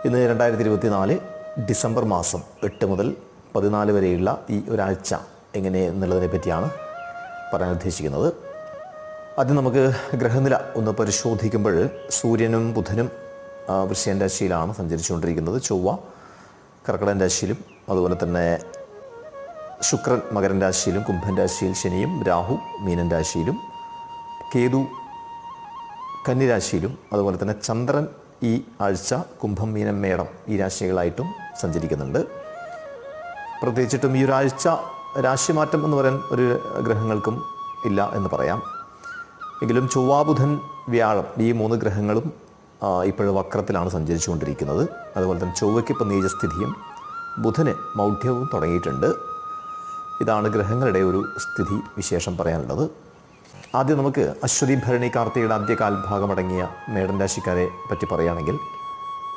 ഇന്ന് 2024 ഡിസംബർ മാസം 8 മുതൽ 14 വരെയുള്ള ഈ ഒരാഴ്ച എങ്ങനെ എന്നുള്ളതിനെ പറ്റിയാണ് പറയാൻ ഉദ്ദേശിക്കുന്നത്. ആദ്യം നമുക്ക് ഗ്രഹനില ഒന്ന് പരിശോധിക്കുമ്പോൾ സൂര്യനും ബുധനും വൃശ്ചിക രാശിയിലാണ് സഞ്ചരിച്ചുകൊണ്ടിരിക്കുന്നത്. ചൊവ്വ കർക്കിടക രാശിയിലും, അതുപോലെ തന്നെ ശുക്രൻ മകരൻ രാശിയിലും, കുംഭൻ രാശിയിൽ ശനിയും, രാഹു മീനൻ രാശിയിലും, കേതു കന്നിരാശിയിലും, അതുപോലെ തന്നെ ചന്ദ്രൻ ഈ ആഴ്ച കുംഭം, മീനം, മേടം ഈ രാശികളായിട്ടും സഞ്ചരിക്കുന്നുണ്ട്. പ്രത്യേകിച്ചിട്ടും ഈ ഒരാഴ്ച രാശിമാറ്റം എന്ന് പറയാൻ ഒരു ഗ്രഹങ്ങൾക്കും ഇല്ല എന്ന് പറയാം. എങ്കിലും ചൊവ്വ, ബുധൻ, വ്യാഴം ഈ 3 ഗ്രഹങ്ങളും ഇപ്പോഴും വക്രത്തിലാണ് സഞ്ചരിച്ചുകൊണ്ടിരിക്കുന്നത്. അതുപോലെ തന്നെ ചൊവ്വയ്ക്ക് ഇപ്പോൾ നീചസ്ഥിതിയും ബുധന് മൗഢ്യവും തുടങ്ങിയിട്ടുണ്ട്. ഇതാണ് ഗ്രഹങ്ങളുടെ ഒരു സ്ഥിതി വിശേഷം പറയാനുള്ളത്. ആദ്യം നമുക്ക് അശ്വതി, ഭരണി, കാർത്തികയുടെ ആദ്യ കാൽഭാഗമടങ്ങിയ മേടൻ രാശിക്കാരെ പറ്റി പറയുകയാണെങ്കിൽ